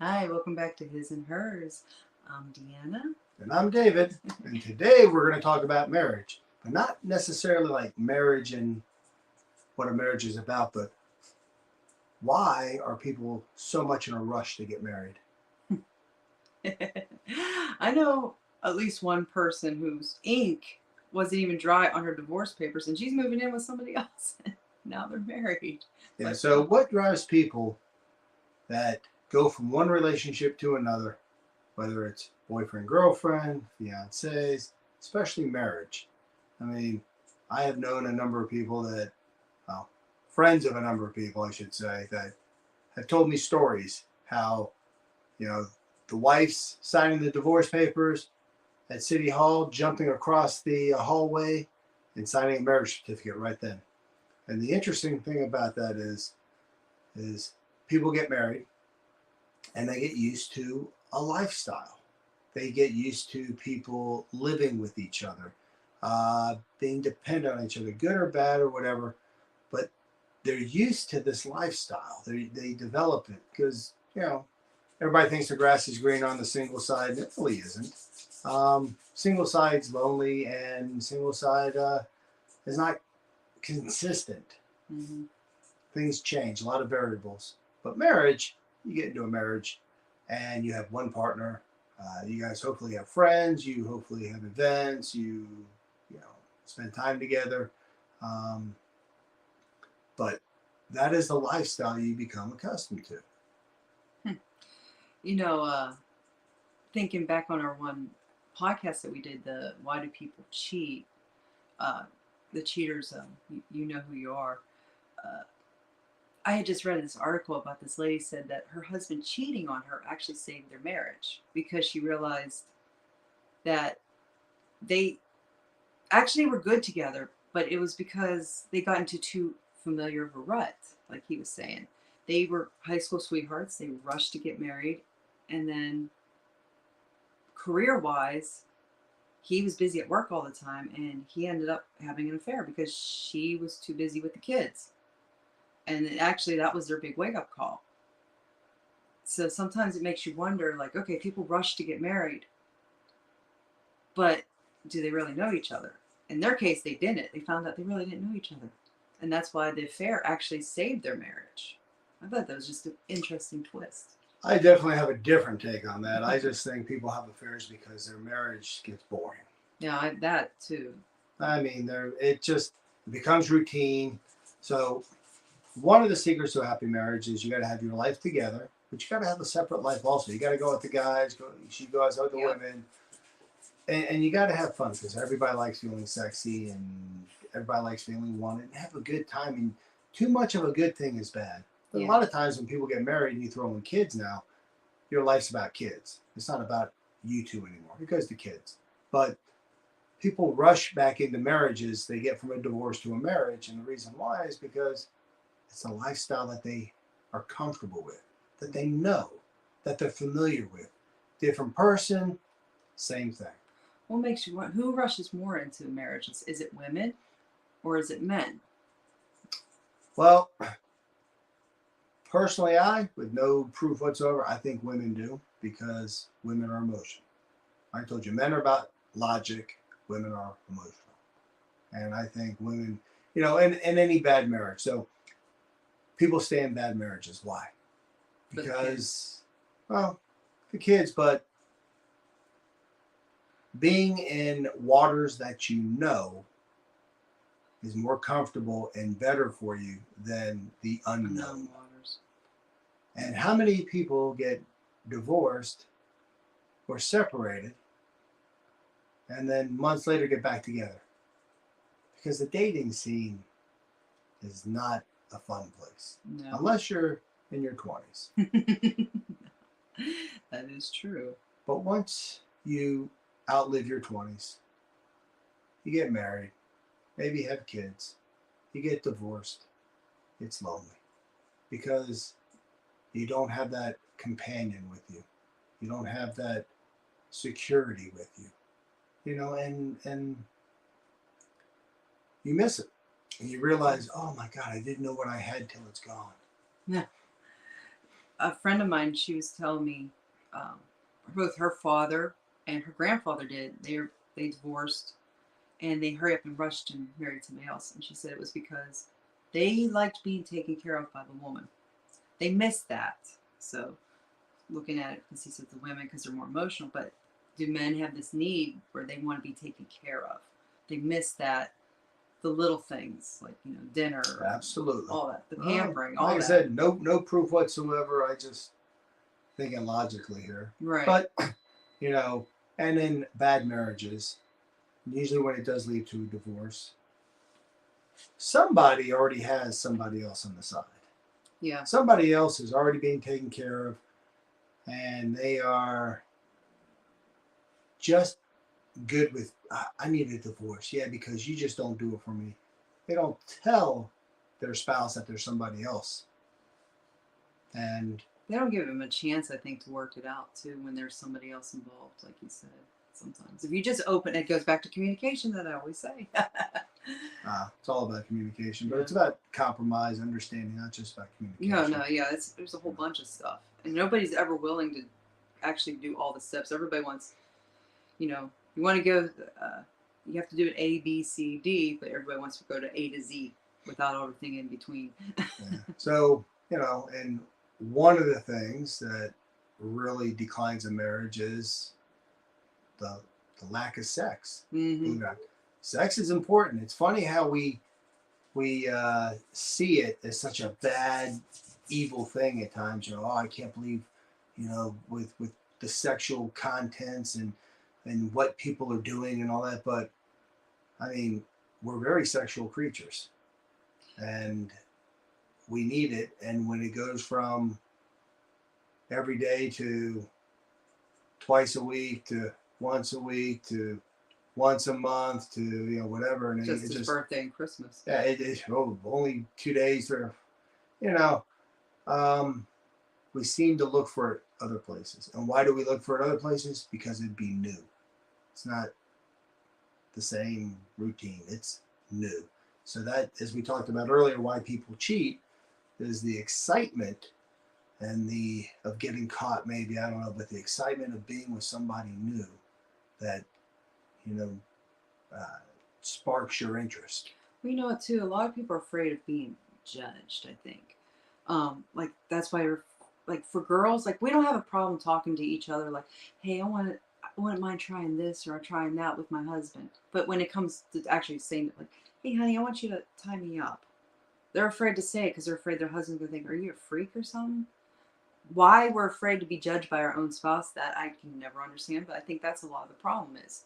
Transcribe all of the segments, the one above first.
Hi, welcome back to His and Hers. I'm Deanna. And I'm David, and today we're going to talk about marriage, but not necessarily like marriage and what a marriage is about, but why are people so much in a rush to get married? I know at least one person whose ink wasn't even dry on her divorce papers, and she's moving in with somebody else. Now they're married. It's Yeah, like, so oh, what drives people that go from one relationship to another, whether it's boyfriend, girlfriend, fiancés, especially marriage? I mean, I have known a number of people that, well, friends of a number of people, I should say, that have told me stories how you know, the wife's signing the divorce papers at City Hall, jumping across the hallway, and signing a marriage certificate right then. And the interesting thing about that is people get married and they get used to a lifestyle. They get used to people living with each other, being dependent on each other, good or bad or whatever. But they're used to this lifestyle. They develop it because everybody thinks the grass is green on the single side, and it really isn't. Single side's lonely, and single side is not consistent. mm-hmm. Things change, a lot of variables. But marriage, you get into a marriage, and you have one partner. You guys hopefully have friends. You hopefully have events. You know spend time together. Um, but that is the lifestyle you become accustomed to. Hmm. You know, thinking back on our one podcast that we did, the Why Do People Cheat? Uh, the cheaters, you know who you are. Uh, I had just read this article about this lady said that her husband cheating on her actually saved their marriage because she realized that they actually were good together, but it was because they got into too familiar of a rut, like he was saying. They were high school sweethearts, they rushed to get married, and then career wise, he was busy at work all the time and he ended up having an affair because she was too busy with the kids. And actually, that was their big wake up call. So sometimes it makes you wonder like, okay, people rush to get married, but do they really know each other? In their case, they didn't. They found out they really didn't know each other. And that's why the affair actually saved their marriage. I thought that was just an interesting twist. I definitely have a different take on that. I just think people have affairs because their marriage gets boring. Yeah, that too. I mean, it just becomes routine. So one of the secrets to a happy marriage is you got to have your life together, but you got to have a separate life also. You got to go with the guys, she goes out with the Yep. women, and you got to have fun because everybody likes feeling sexy and everybody likes feeling wanted. And have a good time. And too much of a good thing is bad. But a Yeah. lot of times when people get married and you throw in kids now, your life's about kids. It's not about you two anymore. It goes to kids. But people rush back into marriages. They get from a divorce to a marriage, and the reason why is because it's a lifestyle that they are comfortable with, that they know, that they're familiar with. Different person, same thing. What makes you want? Who rushes more into marriage? Is it women or is it men? Well, personally, with no proof whatsoever, I think women do because women are emotional. I told you, men are about logic, women are emotional. And I think women, in any bad marriage. So people stay in bad marriages. Why? For the kids. Because, well, the kids, but being in waters that you know is more comfortable and better for you than the Unknown unknown. waters. And how many people get divorced or separated and then months later get back together? Because the dating scene is not a fun place No. unless you're in your 20s. That is true. But once you outlive your 20s, you get married, maybe have kids, you get divorced, it's lonely because you don't have that companion with you. You don't have that security with you. And you miss it. And you realize, oh my God, I didn't know what I had till it's gone. Yeah. a friend of mine, she was telling me, um, both her father and her grandfather did. They divorced, and they hurry up and rushed and married somebody else. And she said it was because they liked being taken care of by the woman. They missed that. So looking at it, because he said the women, because they're more emotional, but do men have this need where they want to be taken care of? They miss that, the little things like dinner, Absolutely. all that, the pampering, all Like I that. said, no proof whatsoever. I just thinking logically here. Right. But, you know, and in bad marriages, usually when it does lead to a divorce, somebody already has somebody else on the side. Yeah. Somebody else is already being taken care of, and they are just good with, I need a divorce. Yeah, because you just don't do it for me. They don't tell their spouse that there's somebody else. And they don't give him a chance, I think, to work it out too when there's somebody else involved, like you said. Sometimes if you just open, it goes back to communication that I always say. it's all about communication, but it's about compromise, understanding, not just about communication. No, yeah, there's a whole bunch of stuff, and nobody's ever willing to actually do all the steps. Everybody wants, you want to go, you have to do it A, B, C, D, but everybody wants to go to A to Z without everything in between. Yeah. So, and one of the things that really declines a marriage is the lack of sex. Mm-hmm. Sex is important. It's funny how we see it as such a bad, evil thing at times. Oh, I can't believe, with the sexual contents and what people are doing and all that. But I mean, we're very sexual creatures, and we need it. And when it goes from every day to twice a week to once a week to once a month to whatever, and just his birthday and Christmas. Yeah, only 2 days or you know, we seem to look for it other places. And why do we look for it other places? Because it'd be new. It's not the same routine. It's new. So that, as we talked about earlier, why people cheat is the excitement and the of getting caught. Maybe I don't know, but the excitement of being with somebody new that you know sparks your interest. We know it too. A lot of people are afraid of being judged, I think. Like that's why like for girls, like we don't have a problem talking to each other like, hey, I wouldn't mind trying this or trying that with my husband. But when it comes to actually saying it, like, hey honey, I want you to tie me up. They're afraid to say it because they're afraid their husband's gonna think, are you a freak or something? Why we're afraid to be judged by our own spouse, that I can never understand, but I think that's a lot of the problem is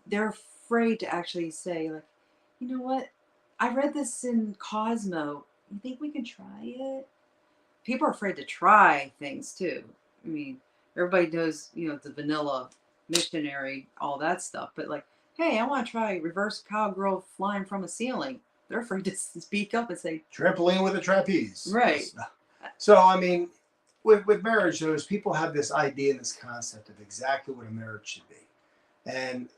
they're afraid to actually say, like, you know what? I read this in Cosmo. You think we can try it? People are afraid to try things too. I mean, everybody knows, the vanilla missionary, all that stuff. But like, hey, I want to try reverse cowgirl flying from a ceiling. They're afraid to speak up and say, trampoline with a trapeze. right. So I mean, with marriage, those people have this idea and this concept of exactly what a marriage should be, and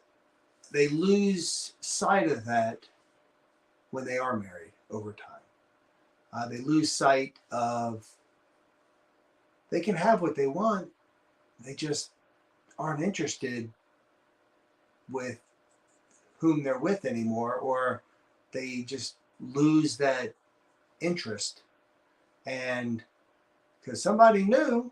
they lose sight of that when they are married over time. They lose sight of they can have what they want. They just aren't interested with whom they're with anymore, or they just lose that interest. And because somebody new,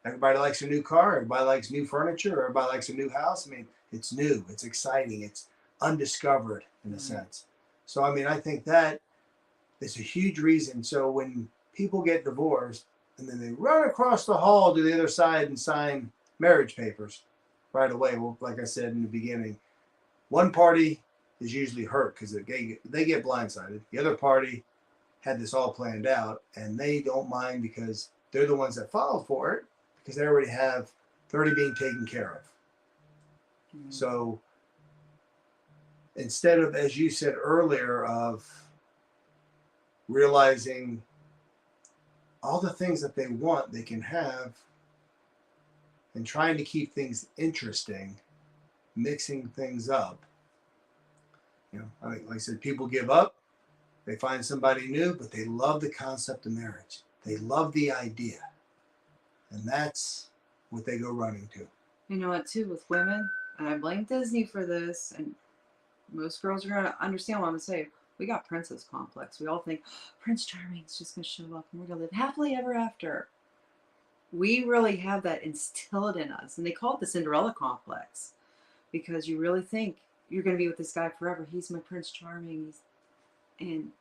everybody likes a new car, everybody likes new furniture, everybody likes a new house. I mean, it's new, it's exciting, it's undiscovered in a sense. So, I mean, I think that is a huge reason. So when people get divorced and then they run across the hall to the other side and sign marriage papers right away, well, like I said in the beginning, one party is usually hurt because they get blindsided. The other party had this all planned out, and they don't mind because they're the ones that filed for it because they already have 30 being taken care of. Mm-hmm. So instead of, as you said earlier, of realizing all the things that they want, they can have, and trying to keep things interesting, mixing things up. Like I said, people give up, they find somebody new, but they love the concept of marriage. They love the idea. And that's what they go running to. You know what, too, with women, and I blame Disney for this, and most girls are going to understand what I'm going to say. We got princess complex. We all think, oh, Prince Charming's just going to show up and we're going to live happily ever after. We really have that instilled in us. And they call it the Cinderella complex because you really think you're going to be with this guy forever. He's my Prince Charming. And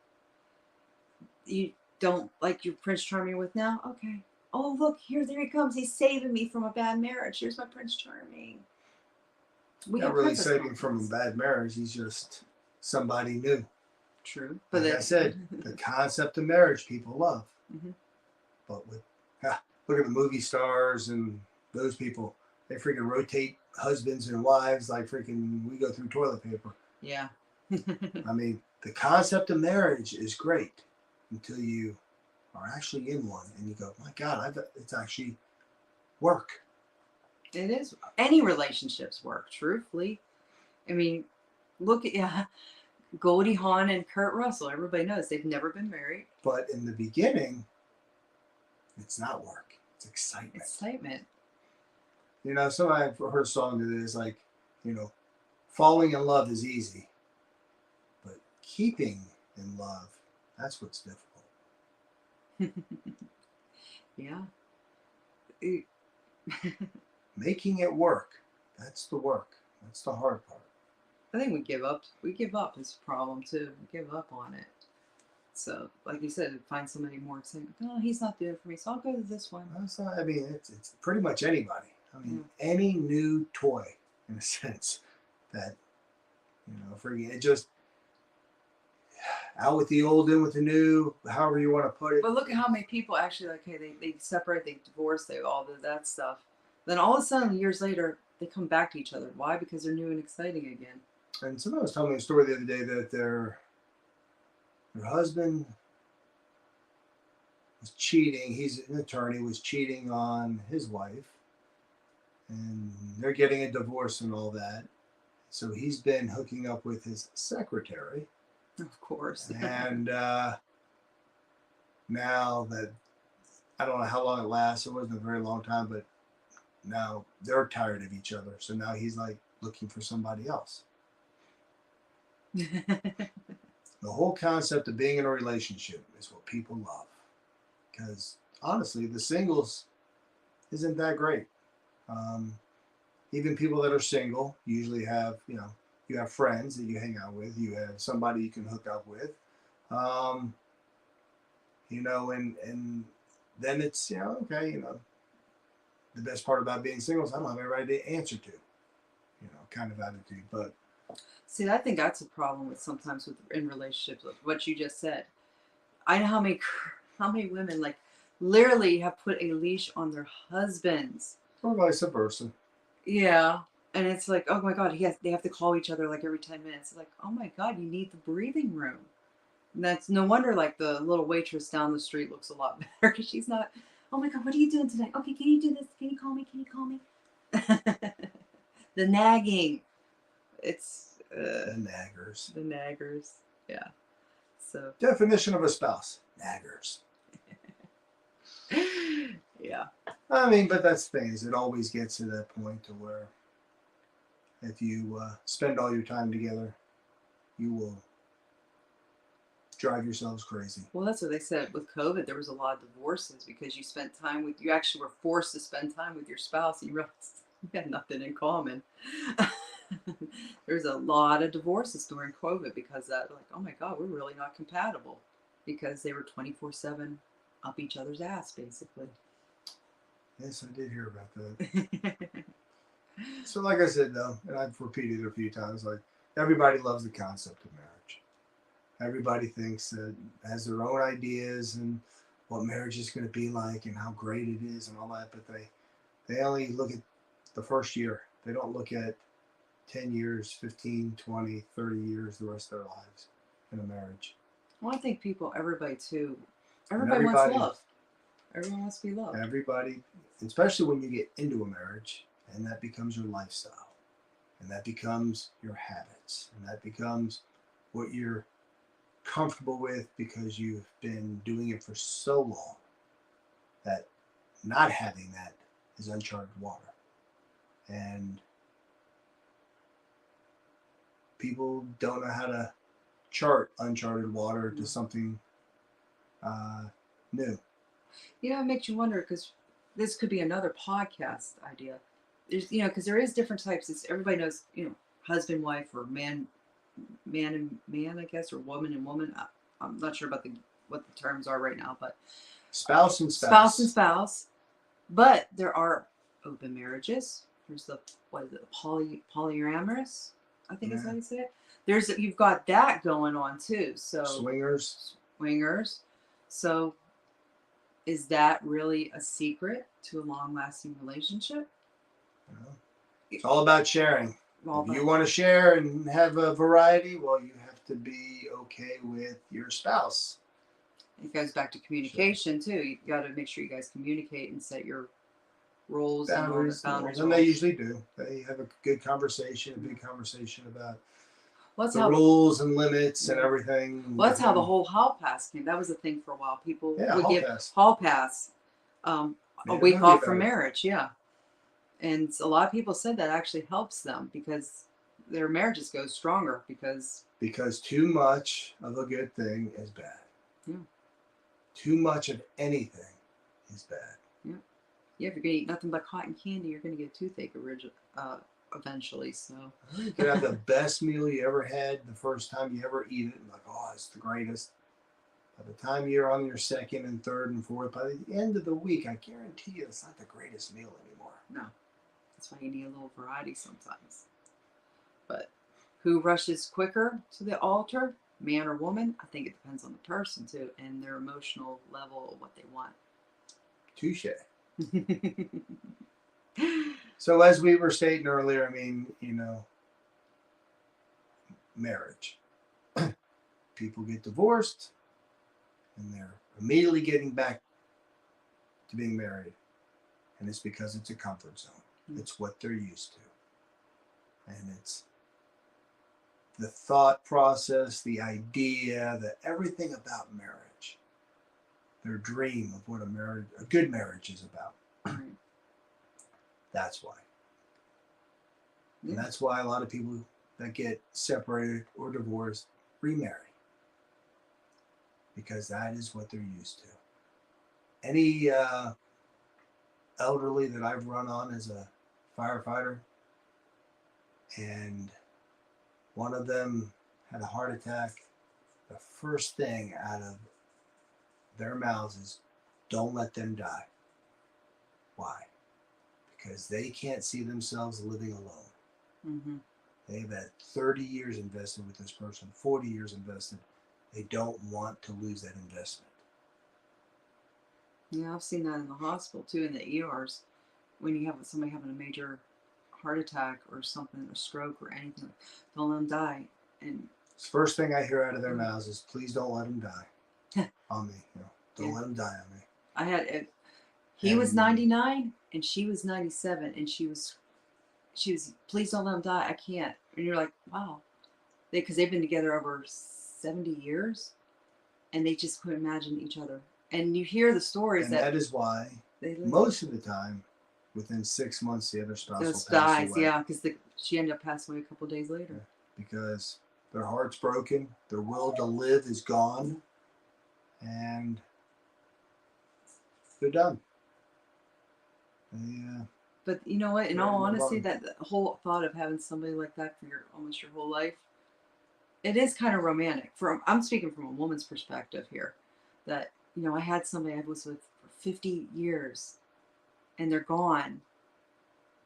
you don't like your Prince Charming with now? Okay. Oh, look, there he comes. He's saving me from a bad marriage. Here's my Prince Charming. We Not got really princess saving complex. from a bad marriage. He's just somebody new. True. But like I said, the concept of marriage people love. Mm-hmm. But look at the movie stars and those people. They freaking rotate husbands and wives like freaking we go through toilet paper. Yeah. I mean, the concept of marriage is great until you are actually in one and you go, my God, it's actually work. It is. Any relationships work, truthfully. I mean, look at Goldie Hawn and Kurt Russell. Everybody knows they've never been married. But in the beginning, it's not work. It's excitement. Excitement. You know, so I've heard a song that is like, falling in love is easy, but keeping in love, that's what's difficult. Yeah. Making it work, that's the work. That's the hard part. I think we give up. We give up is a problem too. We give up on it. So, like you said, find somebody more exciting. Oh, he's not doing it for me, so I'll go to this one. I mean, it's pretty much anybody. I mean, any new toy, in a sense, that, it just out with the old, in with the new, however you want to put it. But look at how many people actually, like, hey, they separate, they divorce, they all do that stuff. Then all of a sudden, years later, they come back to each other. Why? Because they're new and exciting again. And somebody was telling me a story the other day that their husband was cheating. He's an attorney, was cheating on his wife. And they're getting a divorce and all that. So he's been hooking up with his secretary. Of course. And now that, I don't know how long it lasts. It wasn't a very long time, but now they're tired of each other. So now he's like looking for somebody else. The whole concept of being in a relationship is what people love. Because honestly, the singles isn't that great. Even people that are single usually have, you have friends that you hang out with. You have somebody you can hook up with. And then it's, okay, the best part about being single is I don't have everybody to answer to, kind of attitude. But see, I think that's a problem with sometimes in relationships with what you just said. I know how many women like literally have put a leash on their husbands. Or vice versa. Yeah. And it's like, oh my God, they have to call each other like every 10 minutes. It's like, oh my God, you need the breathing room. And that's no wonder like the little waitress down the street looks a lot better because she's not, oh my God, what are you doing today? Okay, can you do this? Can you call me? Can you call me? The nagging. It's the naggers. The naggers. Yeah. So definition of a spouse. Naggers. Yeah. I mean, but that's the thing is it always gets to that point to where if you spend all your time together, you will drive yourselves crazy. Well, that's what they said with COVID. There was a lot of divorces because you actually were forced to spend time with your spouse and you realized you had nothing in common. There's a lot of divorces during COVID because that, like, oh my God, we're really not compatible because they were 24/7 up each other's ass, basically. Yes, I did hear about that. So like I said, though, and I've repeated it a few times, like everybody loves the concept of marriage. Everybody thinks that has their own ideas and what marriage is going to be like and how great it is and all that, but they only look at the first year. They don't look at 10 years, 15, 20, 30 years, the rest of their lives in a marriage. Well, I think everybody wants love. Everyone wants to be loved. Everybody, especially when you get into a marriage and that becomes your lifestyle and that becomes your habits and that becomes what you're comfortable with because you've been doing it for so long. that not having that is uncharted water. And people don't know how to chart uncharted water to something new. It makes you wonder because this could be another podcast idea. There's, because there is different types. Everybody knows, husband, wife, or man and man, I guess, or woman and woman. I'm not sure about what the terms are right now, but Spouse and spouse and spouse. But there are open marriages. There's the what is it, polyamorous? I think is how you say it. You've got that going on too. So swingers. So is that really a secret to a long-lasting relationship? It's all about sharing. If you want to share and have a variety, well, you have to be okay with your spouse. It goes back to communication too. You got to make sure you guys communicate and set your roles boundaries. And they usually do. They have a good conversation, a big conversation about the rules and limits and everything. Well, that's how the whole hall pass came. That was a thing for a while. People would give hall pass a week off from marriage. Yeah. And a lot of people said that actually helps them because their marriages go stronger because too much of a good thing is bad. Yeah. Too much of anything is bad. Yeah. Yeah, if you're gonna eat nothing but cotton candy, you're gonna get a toothache eventually. So you could have the best meal you ever had the first time you ever eat it, and like, oh, it's the greatest. By the time you're on your second and third and fourth, by the end of the week, I guarantee you it's not the greatest meal anymore. No. That's why you need a little variety sometimes. But who rushes quicker to the altar, man or woman? I think it depends on the person too and their emotional level of what they want. Touche. So as we were stating earlier, I mean, marriage. People get divorced and they're immediately getting back to being married. And it's because it's a comfort zone. It's what they're used to. And it's the thought process, the idea, everything about marriage. Their dream of what a good marriage is about. That's why. And that's why a lot of people that get separated or divorced remarry. Because that is what they're used to. Any elderly that I've run on as a firefighter, and one of them had a heart attack, the first thing out of their mouths is, don't let them die. Why? Because they can't see themselves living alone. Mm-hmm. They've had 30 years invested with this person, 40 years invested. They don't want to lose that investment. Yeah, I've seen that in the hospital too, in the ERs. When you have somebody having a major heart attack or something, a stroke or anything, don't let them die. And the first thing I hear out of their mouths is, please don't let him die on me. Don't let him die on me. I had he was 99 and she was 97 and she was, please don't let him die. I can't. And you're like, wow. Because they've been together over 70 years and they just couldn't imagine each other. And you hear the stories that is why most of the time, within 6 months, the other spouse will pass away. Yeah, because she ended up passing away a couple days later. Because their heart's broken, their will to live is gone, and they're done. But you know what? In all honesty, that whole thought of having somebody like that for almost your whole life, it is kind of romantic. I'm speaking from a woman's perspective here. That I had somebody I was with for 50 years, and they're gone,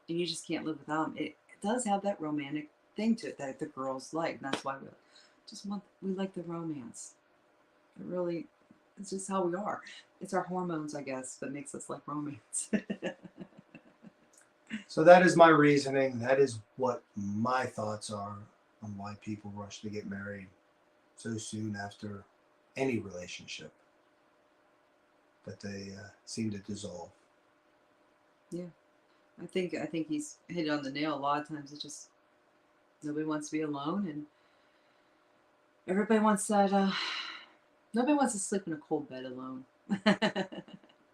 and you just can't live without them. It does have that romantic thing to it that the girls like, and that's why we like the romance. It's just how we are. It's our hormones, I guess, that makes us like romance. So that is my reasoning. That is what my thoughts are on why people rush to get married so soon after any relationship, that they seem to dissolve. Yeah, I think he's hit it on the nail. A lot of times it's just nobody wants to be alone, and everybody wants that. Nobody wants to sleep in a cold bed alone.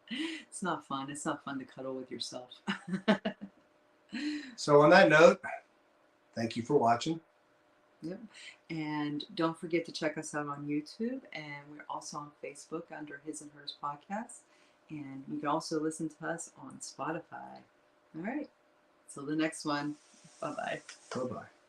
It's not fun. It's not fun to cuddle with yourself. So on that note, thank you for watching. Yep. And don't forget to check us out on YouTube. And we're also on Facebook under His and Hers Podcast. And you can also listen to us on Spotify. All right. Till the next one. Bye bye. Bye-bye.